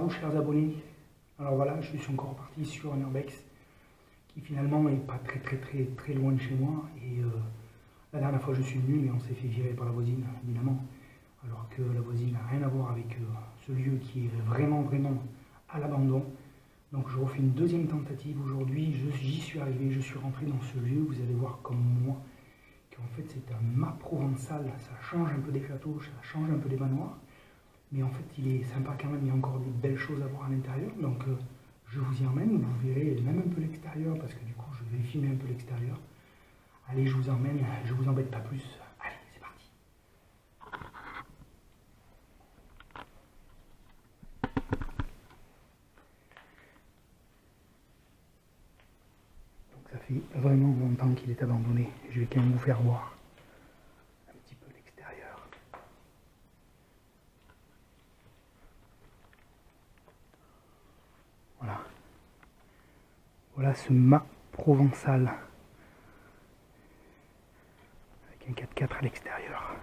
vous, chers abonnés. Alors voilà, je suis encore parti sur un urbex qui finalement n'est pas très loin de chez moi. Et la dernière fois je suis venu, mais on s'est fait virer par la voisine, évidemment. Alors que la voisine n'a rien à voir avec ce lieu qui est vraiment à l'abandon. Donc je refais une deuxième tentative aujourd'hui. J'y suis arrivé, je suis rentré dans ce lieu. Vous allez voir comme moi qu'en fait c'est un mât provençal. Ça change un peu des châteaux, ça change un peu des manoirs. Mais en fait, il est sympa quand même, il y a encore des belles choses à voir à l'intérieur. Donc, je vous y emmène, vous verrez même un peu l'extérieur, parce que du coup, je vais filmer un peu l'extérieur. Allez, je vous emmène, je vous embête pas plus. Allez, c'est parti. Donc, ça fait vraiment longtemps qu'il est abandonné. Je vais quand même vous faire voir un petit peu l'extérieur. Voilà. Voilà ce mât provençal. Avec un 4x4 à l'extérieur.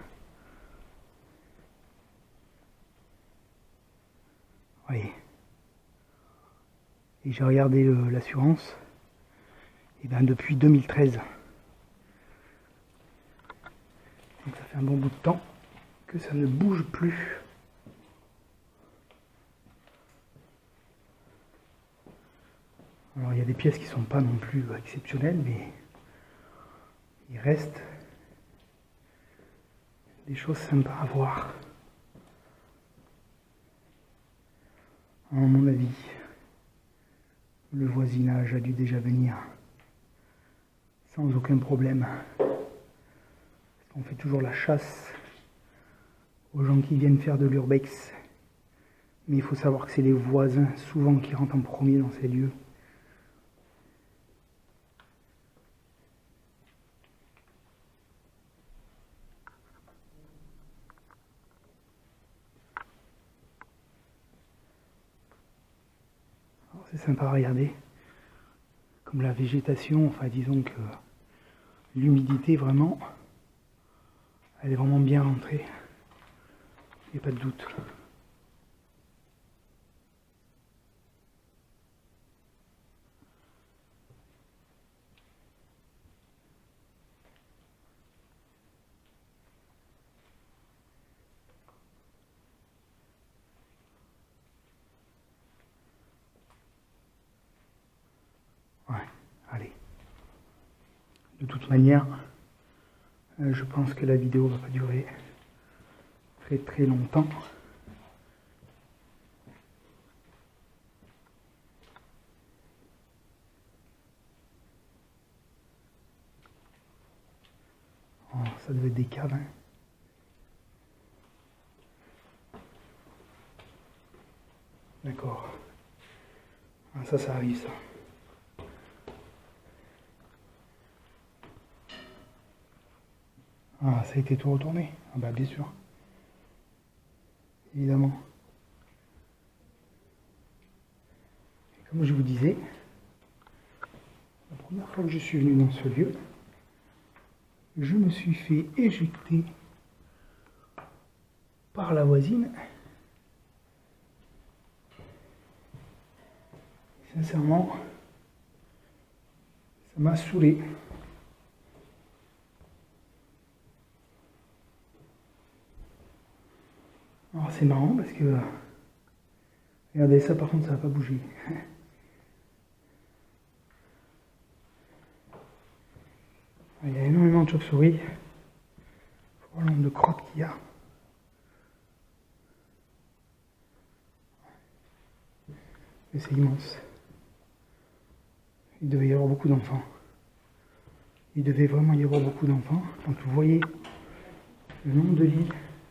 Voyez. Et j'ai regardé l'assurance. Et bien depuis 2013. Donc ça fait un bon bout de temps que ça ne bouge plus. Alors il y a des pièces qui ne sont pas non plus exceptionnelles, mais il reste des choses sympas à voir. À mon avis, le voisinage a dû déjà venir sans aucun problème. On fait toujours la chasse aux gens qui viennent faire de l'urbex. Mais il faut savoir que c'est les voisins souvent qui rentrent en premier dans ces lieux. C'est sympa à regarder. Comme la végétation, enfin disons que l'humidité vraiment, elle est vraiment bien rentrée. Il n'y a pas de doute. Ouais, allez. De toute manière, je pense que la vidéo va pas durer très longtemps. Oh, ça devait être des caves, hein. D'accord. Ah, ça arrive, ça. Ah, ça a été tout retourné. Ah bah bien sûr. Évidemment. Et comme je vous disais, la première fois que je suis venu dans ce lieu, je me suis fait éjecter par la voisine. Sincèrement, ça m'a saoulé. Alors c'est marrant parce que, regardez ça par contre ça va pas bouger. Il y a énormément de chauves-souris. Il faut voir le nombre de crottes qu'il y a. Mais c'est immense. Il devait y avoir beaucoup d'enfants. Il devait vraiment y avoir beaucoup d'enfants. Quand vous voyez le nombre de lits,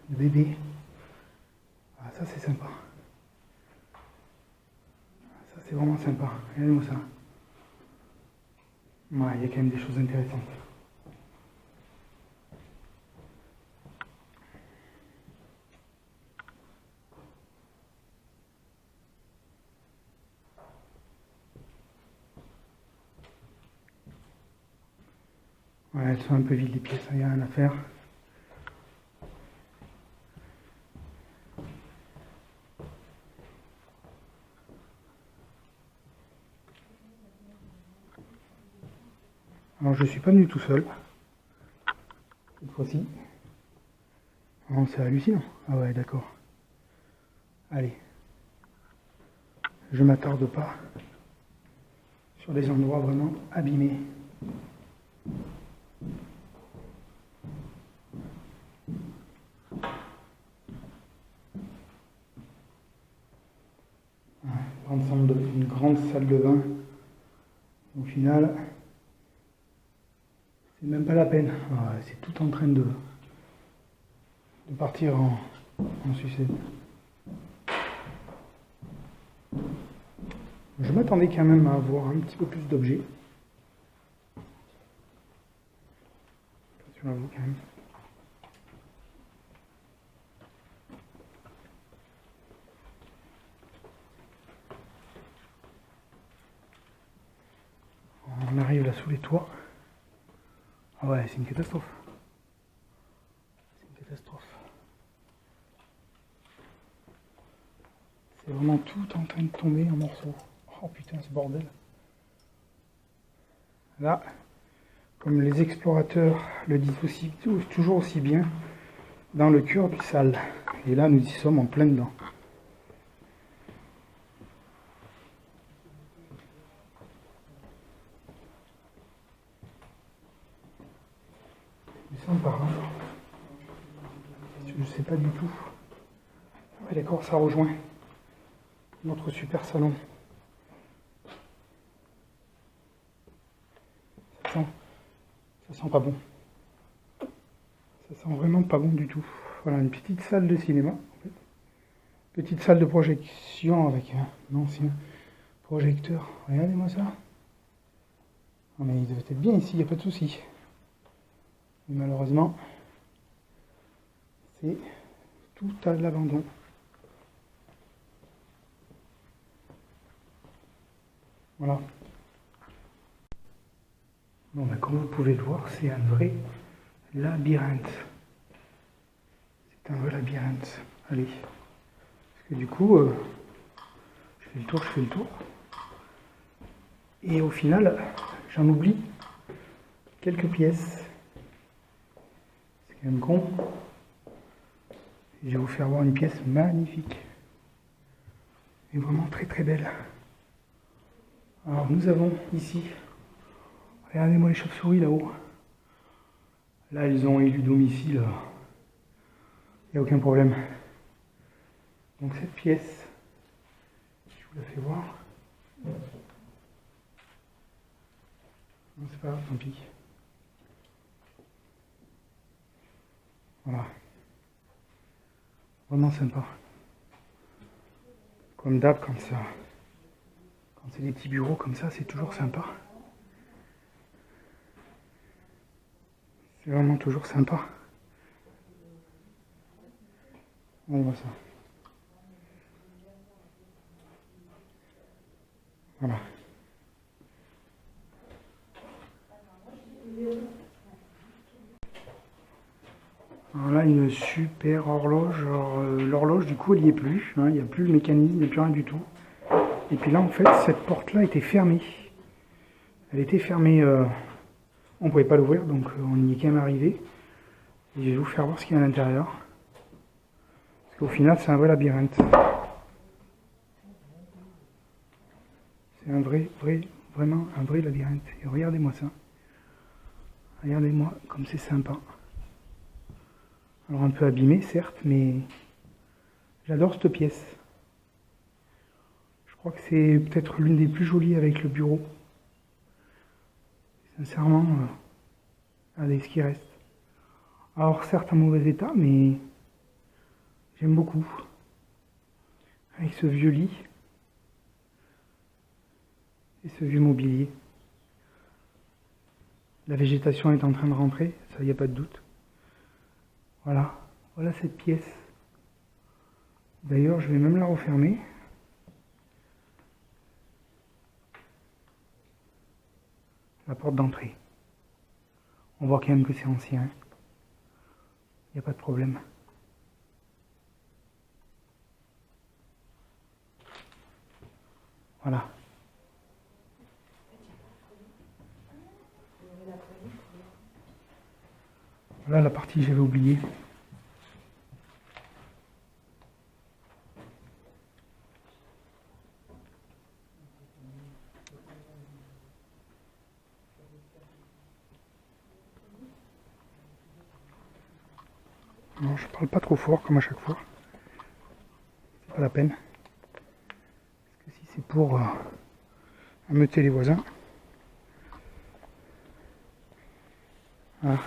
de bébés, ah, ça c'est sympa. Ça c'est vraiment sympa. Regardez-moi ça. Ouais, il y a quand même des choses intéressantes. Ouais, elles sont un peu vides les pièces, il n'y a rien à faire. je suis pas venu tout seul. Cette fois-ci. Oh, c'est hallucinant. Ah ouais, d'accord. Allez. Je m'attarde pas sur des endroits vraiment abîmés. Une grande salle de bain. Au final, c'est même pas la peine. Ah, c'est tout en train de partir en sucette. Je m'attendais quand même à avoir un petit peu plus d'objets. Attention à vous quand même. On arrive là sous les toits. Ah ouais, c'est une catastrophe. C'est une catastrophe. C'est vraiment tout en train de tomber en morceaux. Oh putain, ce bordel. Là, comme les explorateurs le disent aussi, toujours aussi bien, dans le cœur du sale. Et là, nous y sommes en plein dedans. C'est sympa, hein. Je sais pas du tout. Ouais, d'accord, ça rejoint notre super salon. Ça sent pas bon. Ça sent vraiment pas bon du tout. Voilà, une petite salle de cinéma. En fait. Petite salle de projection avec un ancien projecteur. Regardez-moi ça. Non mais il devait être bien ici, il n'y a pas de souci. Mais malheureusement, c'est tout à l'abandon. Voilà. Bon, ben, comme vous pouvez le voir, c'est un vrai labyrinthe. C'est un vrai labyrinthe. Allez. Parce que du coup, je fais le tour. Et au final, j'en oublie quelques pièces. C'est quand même con. Je vais vous faire voir une pièce magnifique. Et vraiment très très belle. Alors nous avons ici, regardez-moi les chauves-souris là-haut. Là elles ont élu domicile. Il n'y a aucun problème. Donc cette pièce, je vous la fais voir. Non, c'est pas grave, tant pis. Voilà. Vraiment sympa. Comme d'hab, quand c'est des petits bureaux comme ça, c'est toujours sympa. C'est vraiment toujours sympa. On voit ça. Voilà. Alors là, une super horloge. L'horloge, du coup, elle n'y est plus. Hein, il n'y a plus le mécanisme, il n'y a plus rien du tout. Et puis là, en fait, cette porte-là était fermée. Elle était fermée. On ne pouvait pas l'ouvrir, donc on y est quand même arrivé. Et je vais vous faire voir ce qu'il y a à l'intérieur. Parce qu'au final, c'est un vrai labyrinthe. C'est un vraiment un vrai labyrinthe. Et regardez-moi ça. Regardez-moi comme c'est sympa. Alors un peu abîmé, certes, mais j'adore cette pièce. Je crois que c'est peut-être l'une des plus jolies avec le bureau. Sincèrement, regardez ce qui reste. Alors certes en mauvais état, mais j'aime beaucoup. Avec ce vieux lit et ce vieux mobilier. La végétation est en train de rentrer, ça il n'y a pas de doute. Voilà, voilà cette pièce. D'ailleurs, je vais même la refermer. La porte d'entrée. On voit quand même que c'est ancien. Il n'y a pas de problème. Voilà. Voilà la partie que j'avais oubliée. Non, je parle pas trop fort comme à chaque fois. C'est pas la peine. Parce que si c'est pour ameuter les voisins. Voilà.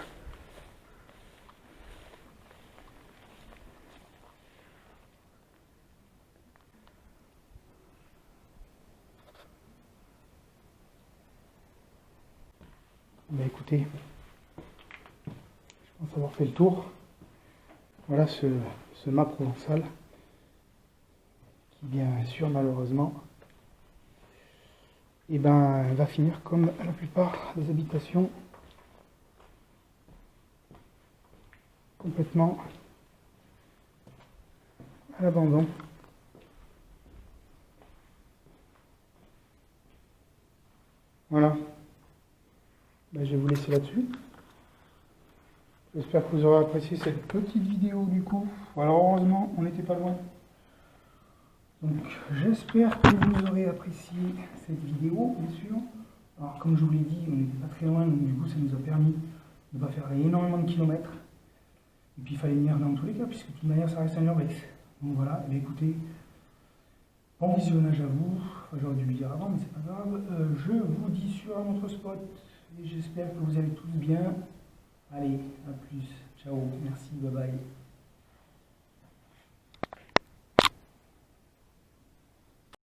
Bah écoutez, je pense avoir fait le tour. Voilà ce mât provençal qui, bien sûr, malheureusement, et ben, va finir comme la plupart des habitations, complètement à l'abandon. Voilà. Ben, je vais vous laisser là-dessus. J'espère que vous aurez apprécié cette petite vidéo du coup. Alors heureusement, on n'était pas loin. Donc j'espère que vous aurez apprécié cette vidéo, bien sûr. Alors comme je vous l'ai dit, on n'était pas très loin, donc du coup ça nous a permis de ne pas faire énormément de kilomètres. Et puis il fallait venir dans tous les cas, puisque de toute manière ça reste un urbex. Donc voilà, et écoutez, bon visionnage à vous. Enfin, j'aurais dû le dire avant, mais c'est pas grave. Je vous dis sur un autre spot, et j'espère que vous allez tous bien. Allez, à plus. Ciao, merci, bye bye.